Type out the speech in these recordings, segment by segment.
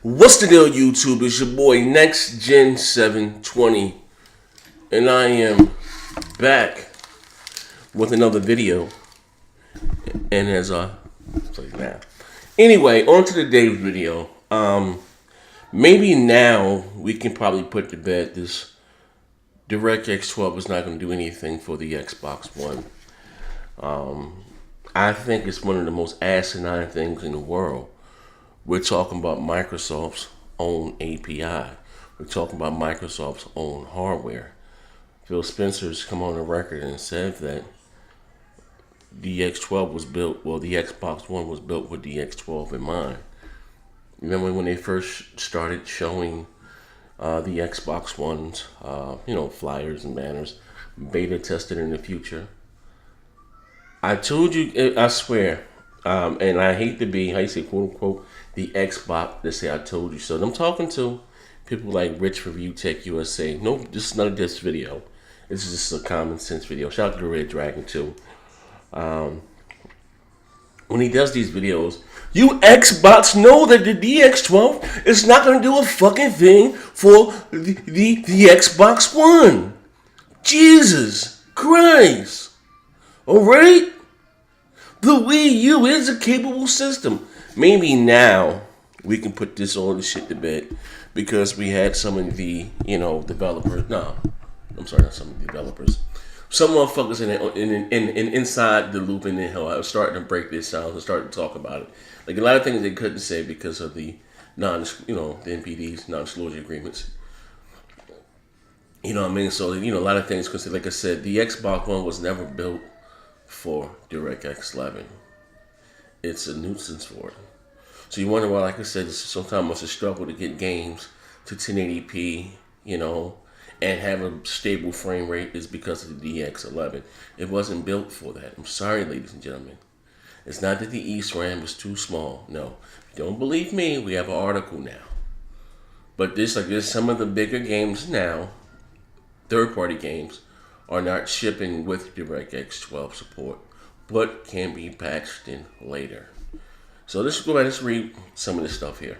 What's the deal, YouTube? It's your boy Next Gen 720, and I am back with another video. And as I play now, anyway, on to today's video. Maybe now we can probably put to bed this DirectX12 is not going to do anything for the Xbox One. I think it's one of the most asinine things in the world. We're talking about Microsoft's own API. We're talking about Microsoft's own hardware. Phil Spencer's come on the record and said that DX12 was built, well, the Xbox One was built with DX12 in mind. Remember when they first started showing the Xbox One's, flyers and banners, beta tested in the future? I told you, I swear, and I hate to be, how you say, quote unquote, the Xbox, they say I told you so. I'm talking to people like Rich Review Tech USA. No, this is none of this video. This is just a common sense video. Shout out to the Red Dragon too. When he does these videos, you Xbox know that the DX12 is not going to do a fucking thing for the Xbox One. Jesus Christ. Alright? The Wii U is a capable system. Maybe now we can put this all the shit to bed because we had some of the, developers. No, I'm sorry, not some of the developers. Some motherfuckers in inside the loop and then I was starting to break this down and starting to talk about it. Like a lot of things they couldn't say because of the the NPDs, non-disclosure agreements. You know what I mean? So, a lot of things, because like I said, the Xbox One was never built for DirectX 11. It's a nuisance for it. So you wonder why, like I said, sometimes it's a struggle to get games to 1080p, and have a stable frame rate is because of the DX11. It wasn't built for that. I'm sorry, ladies and gentlemen. It's not that the ESRAM was too small. No. If you don't believe me, we have an article now. But there's some of the bigger games now, third-party games, are not shipping with DirectX 12 support, but can be patched in later. So let's go ahead and read some of this stuff here.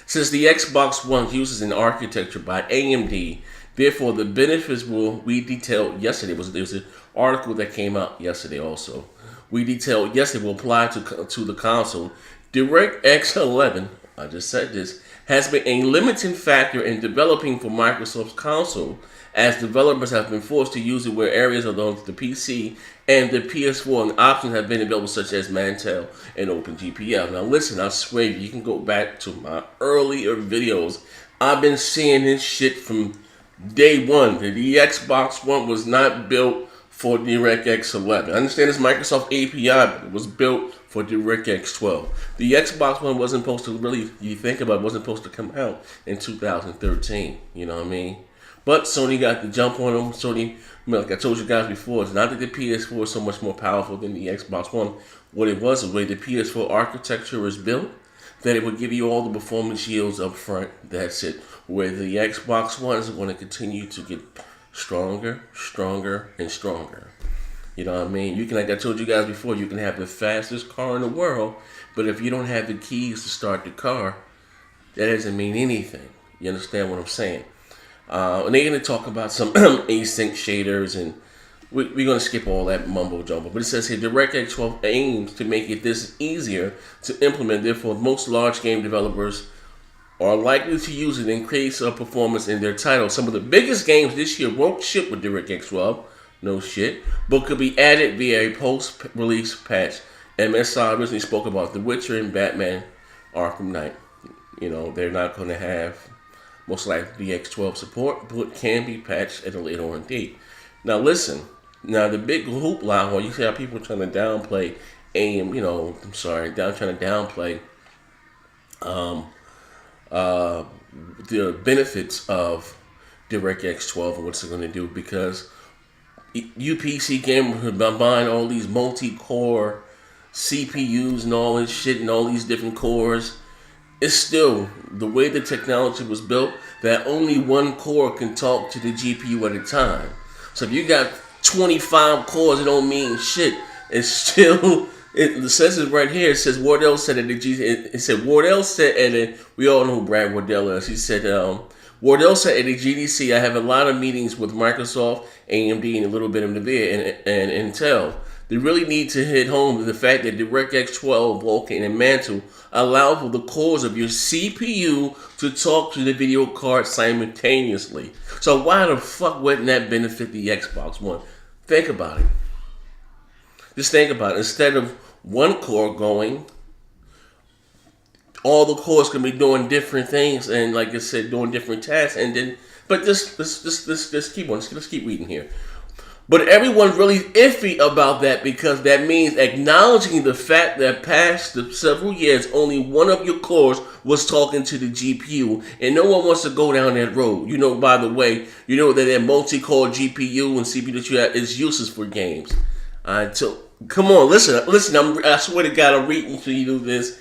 Since the Xbox One uses an architecture by AMD, therefore the benefits we detailed yesterday. There was an article that came out yesterday also. We detailed yesterday will apply to the console. DirectX 11, I just said this, has been a limiting factor in developing for Microsoft's console, as developers have been forced to use it where areas of the PC and the PS4 and options have been available, such as Mantel and OpenGPL. Now listen, I swear you can go back to my earlier videos. I've been seeing this shit from day one. The Xbox One was not built for DirectX 11. I understand it's Microsoft API, but it was built for DirectX 12. The Xbox One wasn't supposed to you think about it, wasn't supposed to come out in 2013. You know what I mean? But Sony got the jump on them. Sony, like I told you guys before, it's not that the PS4 is so much more powerful than the Xbox One. What it was, the way the PS4 architecture is built, that it would give you all the performance yields up front. That's it. Where the Xbox One is going to continue to get stronger, and stronger. You know what I mean? You can, like I told you guys before, you can have the fastest car in the world, but if you don't have the keys to start the car, that doesn't mean anything. You understand what I'm saying? And they're going to talk about some async shaders, and we're going to skip all that mumbo jumbo. But it says here, DirectX 12 aims to make it this easier to implement. Therefore, most large game developers are likely to use it to increase performance in their titles. Some of the biggest games this year won't ship with DirectX 12. No shit. But could be added via a post-release patch. MSI originally spoke about The Witcher and Batman Arkham Knight. They're not going to have most likely DX12 support, but can be patched at a later on date. Now listen, the big hoopla, or you see how people are trying to downplay trying to downplay the benefits of DirectX 12 and what's it going to do, because you PC gamers have been buying all these multi-core CPUs and all this shit and all these different cores. It's still the way the technology was built that only one core can talk to the GPU at a time. So if you got 25 cores, it don't mean shit. It's still It says it right here. It says Wardell said at the G. It said Wardell said, and then we all know who Brad Wardell is. He said, Wardell said at the GDC, I have a lot of meetings with Microsoft, AMD, and a little bit of NVIDIA and Intel. They really need to hit home the fact that DirectX 12, Vulkan, and Mantle allow for the cores of your CPU to talk to the video card simultaneously. So why the fuck wouldn't that benefit the Xbox One? Think about it. Just think about it. Instead of one core going, all the cores can be doing different things and, like I said, doing different tasks. And then, but let's keep on. Let's keep reading here. But everyone's really iffy about that because that means acknowledging the fact that past the several years, only one of your cores was talking to the GPU, and no one wants to go down that road. You know, by the way, you know that multi-core GPU and CPU that you have is useless for games. So come on, listen. I swear to God, I'm reading to you this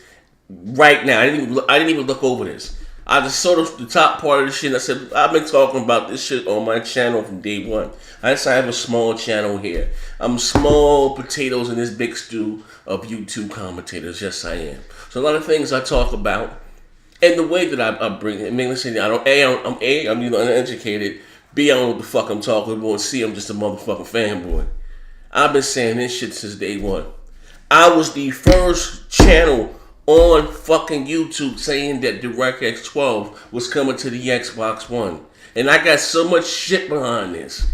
right now. I didn't even look over this. I just saw the top part of the shit. And I said, I've been talking about this shit on my channel from day one. I have a small channel here. I'm small potatoes in this big stew of YouTube commentators. Yes, I am. So a lot of things I talk about, and the way that I bring it. I mean, listen, I'm uneducated. B, I don't know what the fuck I'm talking about. And C, I'm just a motherfucking fanboy. I've been saying this shit since day one. I was the first channel on fucking YouTube saying that DirectX 12 was coming to the Xbox One. And I got so much shit behind this.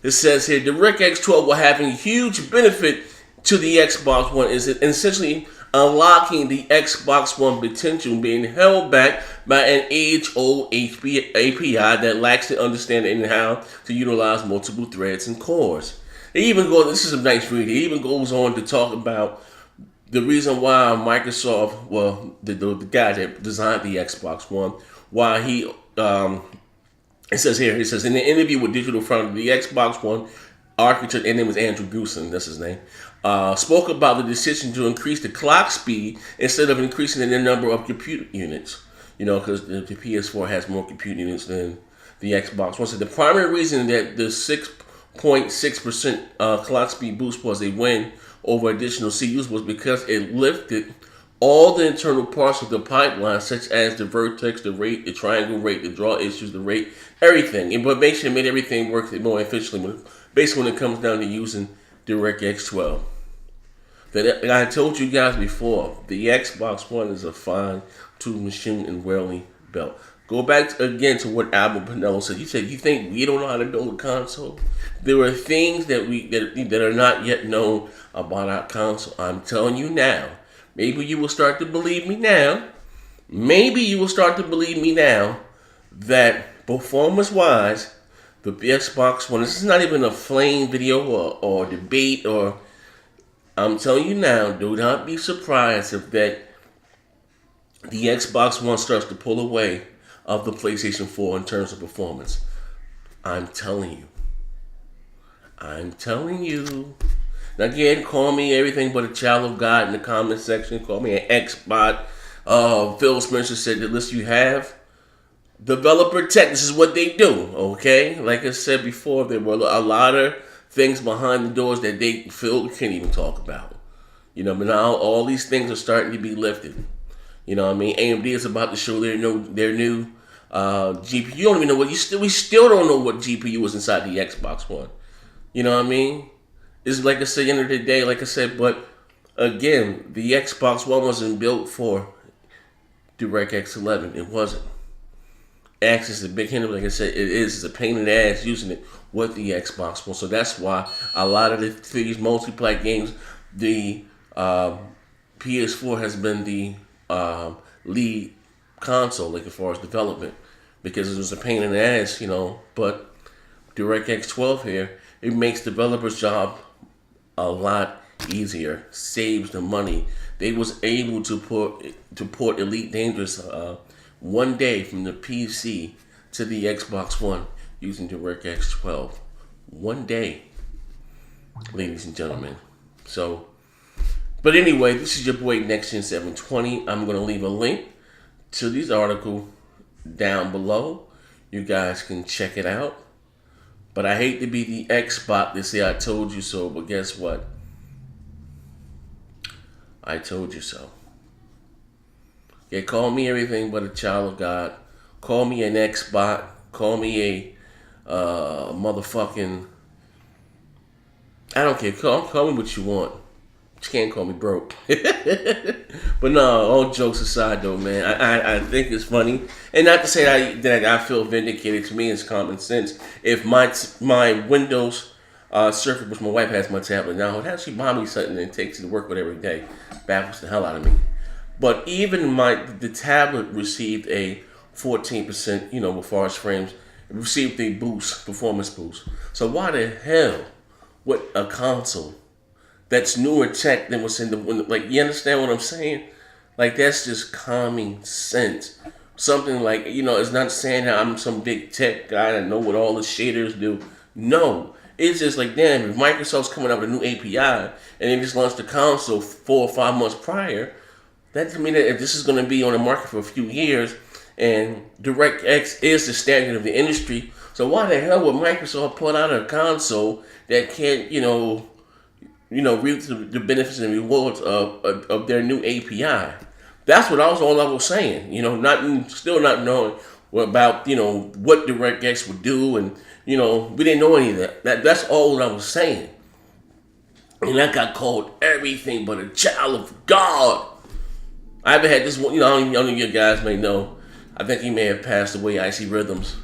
It says here, DirectX 12 will have a huge benefit to the Xbox One. Is essentially unlocking the Xbox One potential being held back by an age-old API that lacks the understanding in how to utilize multiple threads and cores. It even goes, this is a nice read, it even goes on to talk about the reason why Microsoft, well, the guy that designed the Xbox One, why he, it says here, it says, in the interview with Digital Foundry, the Xbox One architect, and it was Andrew Goosen, that's his name, spoke about the decision to increase the clock speed instead of increasing the number of compute units. You know, because the PS4 has more compute units than the Xbox One. So the primary reason that the 6.6% clock speed boost was a win over additional CUs was because it lifted all the internal parts of the pipeline, such as the vertex, the rate, the triangle rate, the draw issues, the rate, everything. But basically made everything work more efficiently, basically when it comes down to using DirectX 12. That I told you guys before, the Xbox One is a fine-tuned machine and rarely built. Go back again to what Albert Pinello said. He said, "You think we don't know how to build a console? There are things that are not yet known about our console. I'm telling you now. Maybe you will start to believe me now. Maybe you will start to believe me now that performance-wise, the Xbox One. This is not even a flame video or debate or. I'm telling you now. Do not be surprised if that the Xbox One starts to pull away of the PlayStation 4 in terms of performance. I'm telling you. I'm telling you. Now again, call me everything but a child of God in the comment section. Call me an X-bot. Phil Spencer said the list you have. Developer tech, this is what they do, okay? Like I said before, there were a lot of things behind the doors that Phil can't even talk about. You know, but now all these things are starting to be lifted. You know what I mean? AMD is about to show their new GPU. You don't even know what we still don't know what GPU is inside the Xbox One. You know what I mean? It's like I said, end of the day, like I said, but again, the Xbox One wasn't built for DirectX 11. It wasn't. X is a big hinder, like I said, it's a pain in the ass using it with the Xbox One. So that's why a lot of these multiplayer games, the PS4 has been the lead console, like as far as development, because it was a pain in the ass, you know. But DirectX 12 here, it makes developers' job a lot easier, saves them money. They was able to port Elite Dangerous one day from the PC to the Xbox One using DirectX 12. One day, ladies and gentlemen. So, but anyway, this is your boy NextGen720. I'm going to leave a link to this article down below. You guys can check it out. But I hate to be the X-bot to say I told you so, but guess what? I told you so. Yeah, call me everything but a child of God. Call me an X-bot. Call me a motherfucking... I don't care. Call me what you want. But you can't call me broke. But no, all jokes aside though, man. I think it's funny. And not to say that I feel vindicated. To me, it's common sense. If my Windows Surface, which my wife has my tablet now, it actually buy me something and takes it to work with every day. Baffles the hell out of me. But even the tablet received a 14%, as far as frames, it received a performance boost. So why the hell would a console that's newer tech than what's in like, you understand what I'm saying? Like, that's just common sense. Something like, it's not saying that I'm some big tech guy that know what all the shaders do. No. It's just like, damn, if Microsoft's coming up with a new API and they just launched the console 4 or 5 months prior, that doesn't mean that if this is going to be on the market for a few years and DirectX is the standard of the industry, so why the hell would Microsoft put out a console that can't, reap the benefits and rewards of their new API? That's what all I was saying. Still not knowing about, what DirectX would do, and, we didn't know any of that. That's all I was saying. And I got called everything but a child of God. I haven't had this one, I don't know if you guys may know. I think he may have passed away. Icy Rhythms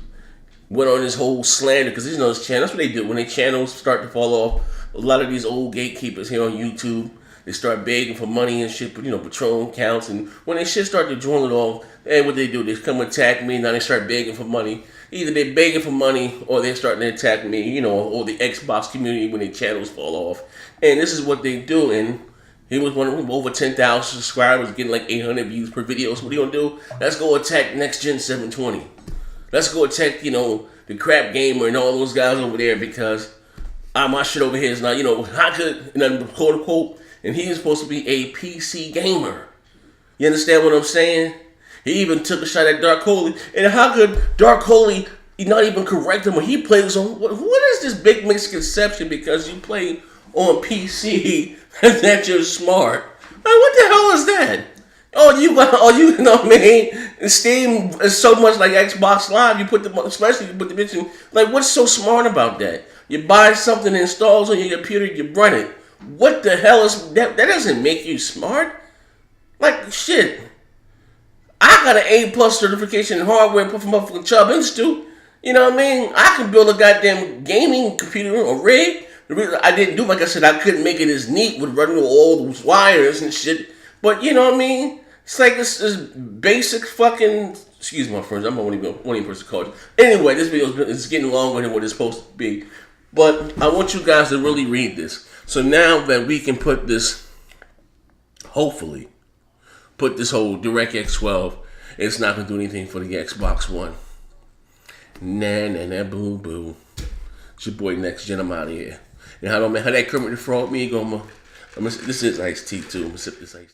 went on this whole slander because his channel. That's what they do when their channels start to fall off. A lot of these old gatekeepers here on YouTube, they start begging for money and shit, Patron counts. And when they shit start to dwindle off, and what they do, they come attack me. Now they start begging for money. Either they're begging for money or they're starting to attack me, or the Xbox community when their channels fall off. And this is what they do. And he was one of them, over 10,000 subscribers, getting like 800 views per video. So what are you gonna do? Let's go attack Next Gen 720. Let's go attack, the crap gamer and all those guys over there because my shit over here is not, how could, quote unquote, and he's supposed to be a PC gamer. You understand what I'm saying? He even took a shot at Dark Holy. And how could Dark Holy not even correct him when he plays on, what is this big misconception because you play on PC that you're smart? Like, what the hell is that? You know what I mean? Steam is so much like Xbox Live. You put the bitch in. Like, what's so smart about that? You buy something that installs on your computer, you run it. What the hell is that? That doesn't make you smart. Like, shit. I got an A+ certification in hardware from motherfucking Chubb Institute. You know what I mean? I can build a goddamn gaming computer or rig. The reason I didn't do, like I said, I couldn't make it as neat with running all those wires and shit. But you know what I mean? It's like this basic fucking... Excuse my friends, I'm not one person called. Anyway, this video is getting longer than what it's supposed to be. But I want you guys to really read this. So now that we can put this, hopefully, put this whole DirectX 12, it's not going to do anything for the Xbox One. Nah, boo, boo. It's your boy Next Gen, I'm out of here. And how that Kermit the Frog me, this is iced tea too. I'm going to sip this iced tea.